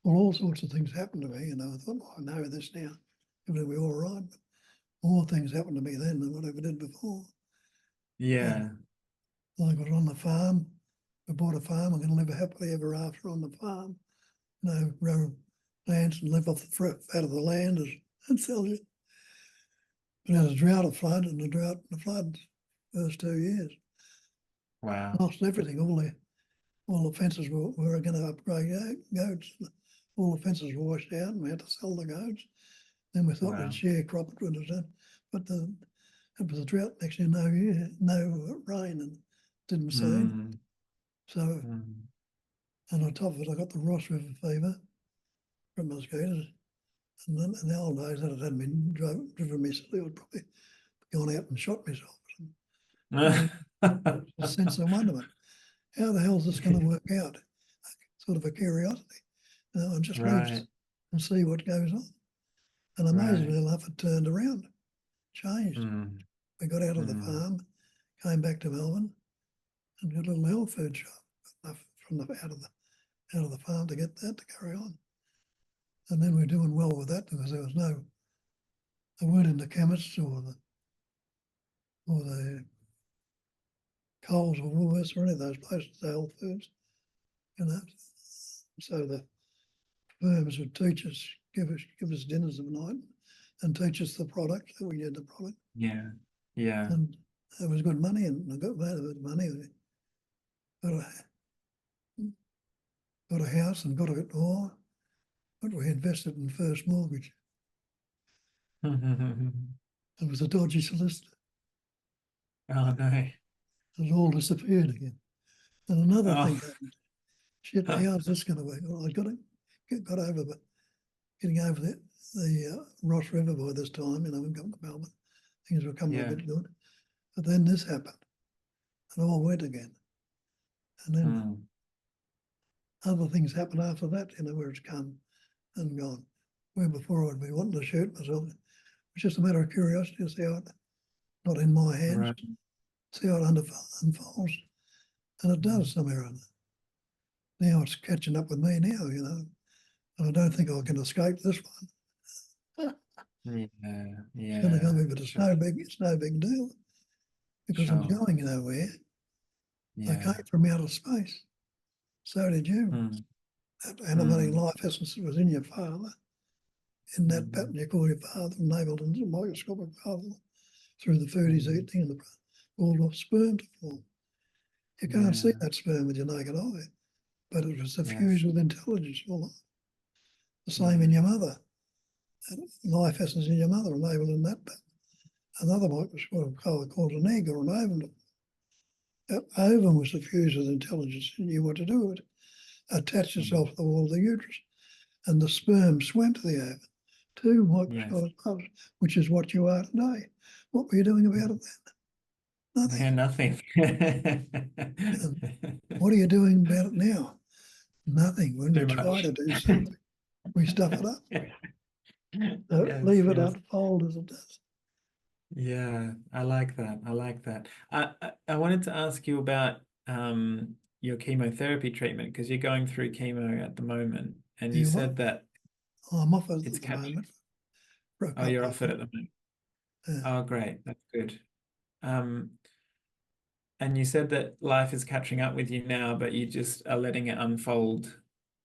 Well, all sorts of things happened to me, I thought, I know this now. It'll be all right. But more things happened to me then than what I ever did before. Yeah. Like I was on the farm. We bought a farm. I'm going to live happily ever after on the farm. Grow plants and live off the fruit out of the land, as it tells you. But had a drought, a flood, and the flood first 2 years. Wow. Lost everything. All the fences were going to upgrade goats. All the fences were washed out, and we had to sell the goats. Then we thought we'd share crop it would have done, but it was a drought next year, no rain, and didn't seed. So, and on top of it, I got the Ross River fever from mosquitoes. And then in the old days, that had been driven me silly. I would probably gone out and shot myself. A sense of wonderment. How the hell is this going to work out? Sort of a curiosity. I'll just leave and see what goes on. And amazingly enough, it turned around, changed. We got out of the farm, came back to Melbourne, and got a little health food shop out of the farm to get that to carry on. And then we're doing well with that because they weren't in the chemists or the Coles or Woolworths or any of those places, the health foods, So the firms would teach us, give us dinners of the night and teach us the product, that we did the product. Yeah. Yeah. And it was good money, and I got money. got a house and got a bit more, but we invested in the first mortgage. It was a dodgy solicitor. Oh no. It all disappeared again. And another thing Oh. happened. Shit, how's this going to work? Well, I got over getting over the Ross River by this time, and got to Melbourne. Things were coming a bit good. But then this happened, and all went again. And then other things happened after that, where it's come and gone. Where before I'd be wanting to shoot myself. It's just a matter of curiosity to see how it, not in my hands, Right. see how it unfolds. And it does somewhere or other. Now it's catching up with me now, and I don't think I can escape this one. Yeah, It's going to yeah. come, but it's no big deal because I'm Sure. going nowhere. I came Yeah. from outer space. So did you. That animating life essence that was in your father, in that pattern you call your father, enabled into the microscopic father through the food he's eating and the all of sperm to form. You can't see that sperm with your naked eye, but it was suffused with intelligence. The same in your mother. Life essence in your mother enabled in that pattern. Another microscopic father called an egg or an ovum. That ovum was suffused with intelligence and knew what to do with it. Attached itself to the wall of the uterus, and the sperm swam to the ovum. Two microscopic parts, which is what you are today. What were you doing about it then? Nothing. Yeah, nothing. And what are you doing about it now? Nothing. When we Too try much. to do something, we stuff it up. So Yes, leave it yes. unfold as it does. Yeah, I like that. I like that. I wanted to ask you about your chemotherapy treatment because you're going through chemo at the moment, and you You what? said that I'm off it it's at the catching. moment for a Oh, you're couple of off it at the moment. Oh, great. That's good. Um, and you said that life is catching up with you now, but you just are letting it unfold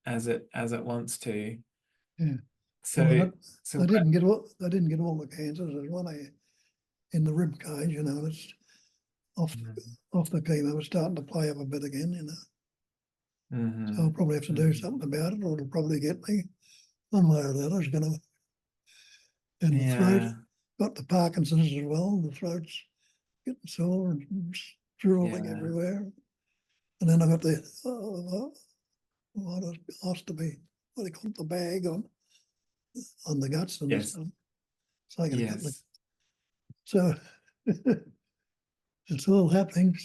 as it wants to. yeah. So Well, so I what? didn't get all the cancers. There's one in the rib cage, and it's off off the chemo. It's starting to play up a bit again, So I'll probably have to do something about it, or it'll probably get me one way or the other. It's going to, in the throat, Yeah, got the Parkinson's as well. The throat's getting sore and drooling yeah, everywhere. And then I got the what has to be, what they call it, the bag on the guts and yes, stuff. So I got a couple of, yes. so it's all happening.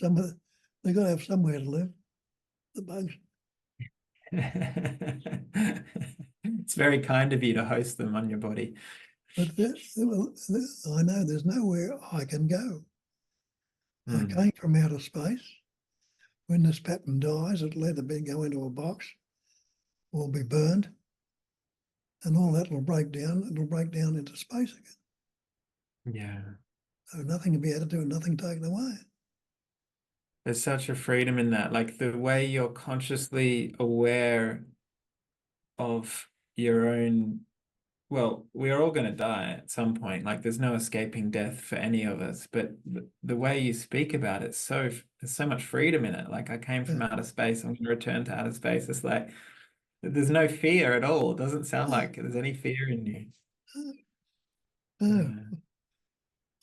They got to have somewhere to live. The bugs. It's very kind of you to host them on your body. But I know there's nowhere I can go. I Mm, came from outer space. When this pattern dies, it'll either go into a box or be burned, and all that will break down. It'll break down into space again. yeah. So nothing can be added to it, nothing taken away. There's such a freedom in that. Like the way you're consciously aware of your own, well, we're all going to die at some point. Like there's no escaping death for any of us. But the way you speak about it, there's so much freedom in it. Like I came from Yeah. outer space, I'm going to return to outer space. It's like there's no fear at all. It doesn't sound like there's any fear in you. No, Yeah.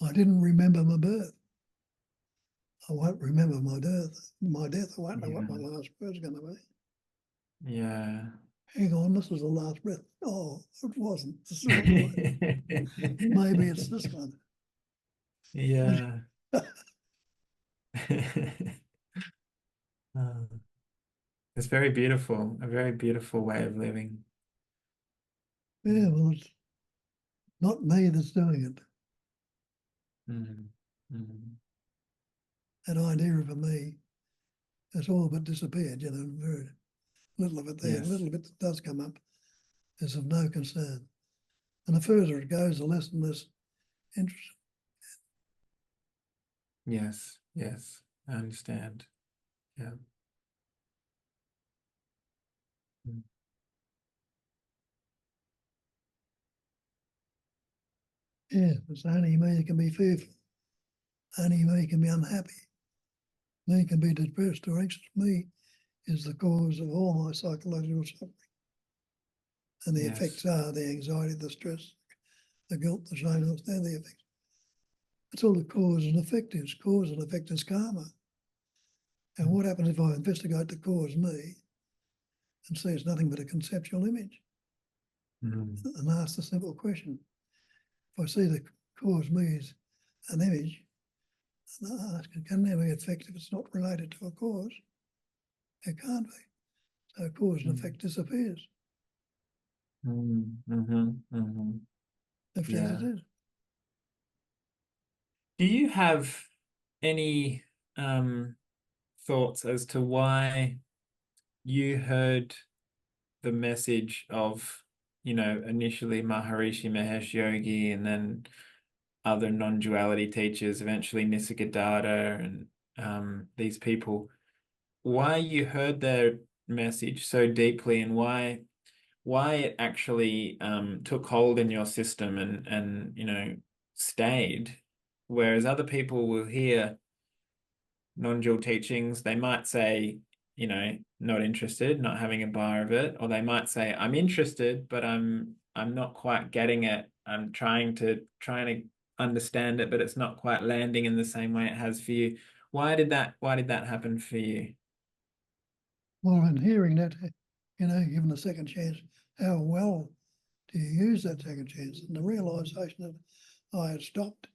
I didn't remember my birth. I won't remember my death. I won't know what my Yeah. last breath's going to be. Yeah. Hang on, this is the last breath. Oh, it wasn't. This is what it was. Maybe it's this one. Yeah. Oh, it's very beautiful, a very beautiful way of living. Yeah, well, it's not me that's doing it. Mm. Mm. That idea of a me has all but disappeared, very little of it there. The Yes, little bit that does come up is of no concern. And the further it goes, the less and less interest. yes, yes. I understand. Yeah. Mm. Yeah, it's only me that can be fearful. Only me can be unhappy. me can be depressed or anxious. Me is the cause of all my psychological suffering. And the effects are the anxiety, the stress, the guilt, the shame, they're the effects. It's all the cause and effect is. Cause and effect is karma. And what happens if I investigate the cause, me, and see it's nothing but a conceptual image? And ask the simple question. If I see the cause, me, as an image, and I ask, can there be effect if it's not related to a cause? It can't be. So cause and effect disappears. If Yeah. as it is. Do you have any thoughts as to why you heard the message of, initially Maharishi, Mahesh, Yogi, and then other non-duality teachers, eventually Nisargadatta and these people, why you heard their message so deeply and why it actually took hold in your system and stayed, whereas other people will hear non-dual teachings, they might say, not interested, not having a bar of it, or they might say, I'm interested, but I'm not quite getting it. I'm trying to understand it, but it's not quite landing in the same way it has for you. Why did that happen for you? Well, in hearing that, given a second chance, how well do you use that second chance? And the realisation that I had stopped.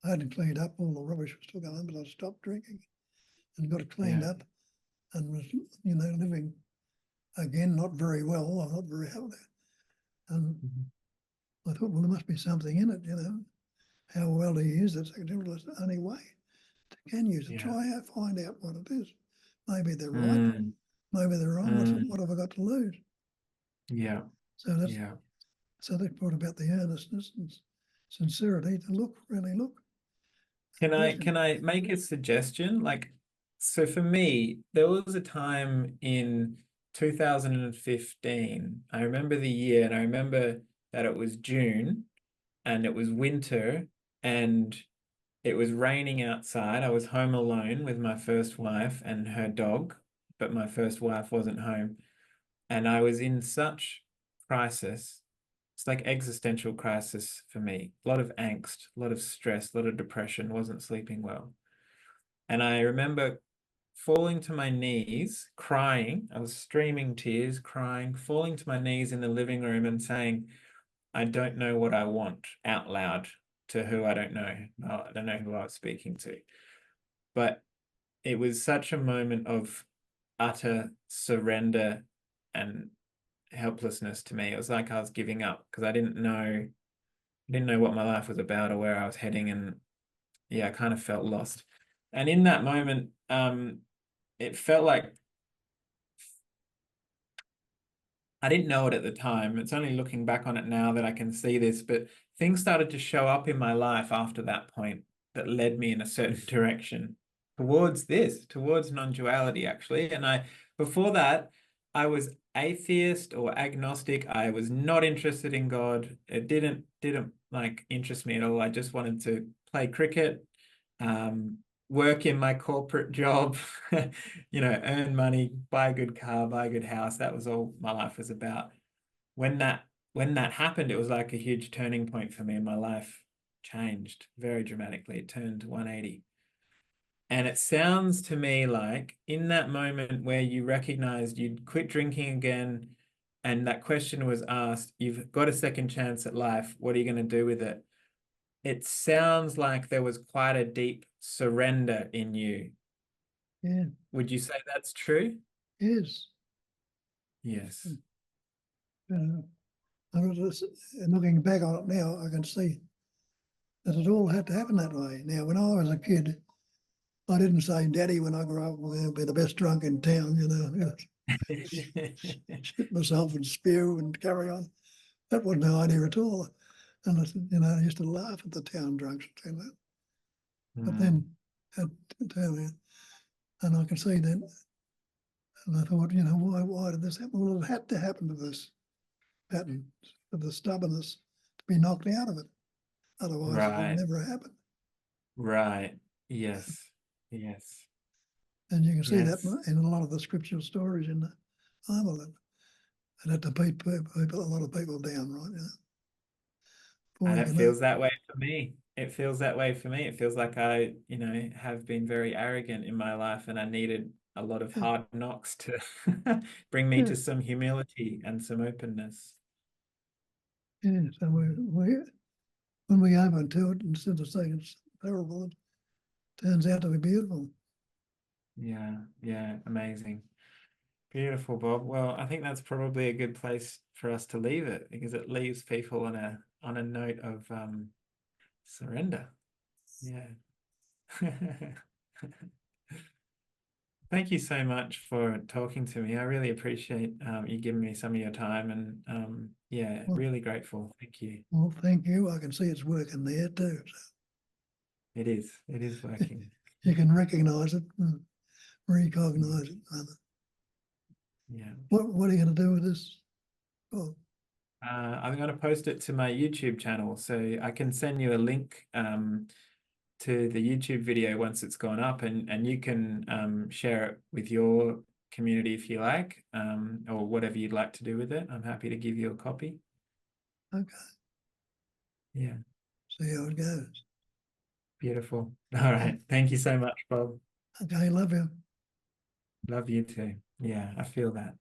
I hadn't cleaned up, all the rubbish was still going, but I stopped drinking and got it cleaned up and was, living again, not very well, I'm not very happy. And I thought, well, there must be something in it, How well do you use that second chance? Well, it's the only way to can use it. Try out, find out what it is. Maybe they're right, maybe they're wrong. What have I got to lose? Yeah. So that brought about the earnestness and sincerity to really look. Can I make a suggestion? So for me, there was a time in 2015. I remember the year, and I remember that it was June and it was winter and it was raining outside. I was home alone with my first wife and her dog, but my first wife wasn't home. And I was in such crisis. It's like existential crisis for me. A lot of angst, a lot of stress, a lot of depression, wasn't sleeping well. And I remember falling to my knees, crying. I was streaming tears, crying, falling to my knees in the living room and saying, I don't know what I want, out loud to who I don't know. I don't know who I was speaking to. But it was such a moment of utter surrender and helplessness to me. It was like I was giving up because I didn't know what my life was about or where I was heading, and I kind of felt lost. And in that moment, it felt like I didn't know it at the time. It's only looking back on it now that I can see this, but things started to show up in my life after that point that led me in a certain direction towards non-duality, actually. And before that, I was atheist or agnostic. I was not interested in God. It didn't like interest me at all. I just wanted to play cricket, work in my corporate job, earn money, buy a good car, buy a good house. That was all my life was about. When that happened, it was like a huge turning point for me. My life changed very dramatically. It turned 180. And it sounds to me like in that moment where you recognized you'd quit drinking again, and that question was asked, you've got a second chance at life. What are you going to do with it? It sounds like there was quite a deep surrender in you. Yeah. Would you say that's true? Yes. Yes. Looking back on it now, I can see that it all had to happen that way. Now, when I was a kid, I didn't say, Daddy, when I grow up, I'll be the best drunk in town, shit myself and spew and carry on. That wasn't the idea at all. And I used to laugh at the town drunks and that. But then, and I can see then, and I thought, why did this happen? Well, it had to happen to this pattern, for the stubbornness to be knocked out of it. Otherwise, it would Right. never happen. Right. Yes. Yes. And you can see that Yes. in a lot of the scriptural stories in the Bible. And that to beat people, a lot of people down, right? Before And you it can know. feels that way for me. It feels that way for me. It feels like I, have been very arrogant in my life and I needed a lot of Yeah, hard knocks to bring me yeah, to some humility and some openness. yeah. So when we open to it, instead of saying it's terrible, it turns out to be beautiful. Yeah, yeah, amazing. Beautiful, Bob. Well, I think that's probably a good place for us to leave it because it leaves people on a note of surrender. Yeah. Thank you so much for talking to me. I really appreciate you giving me some of your time and yeah, Well, really grateful. Thank you. well, thank you. I can see it's working there too. So It is. It is working. you can recognize it and recognize it. Yeah. What are you going to do with this? Oh, I'm going to post it to my YouTube channel, so I can send you a link to the YouTube video once it's gone up, and you can share it with your community if you like, or whatever you'd like to do with it. I'm happy to give you a copy. okay. Yeah, See how it goes. beautiful. All right. Thank you so much, Bob. Okay, love you. Love you too. Yeah, I feel that.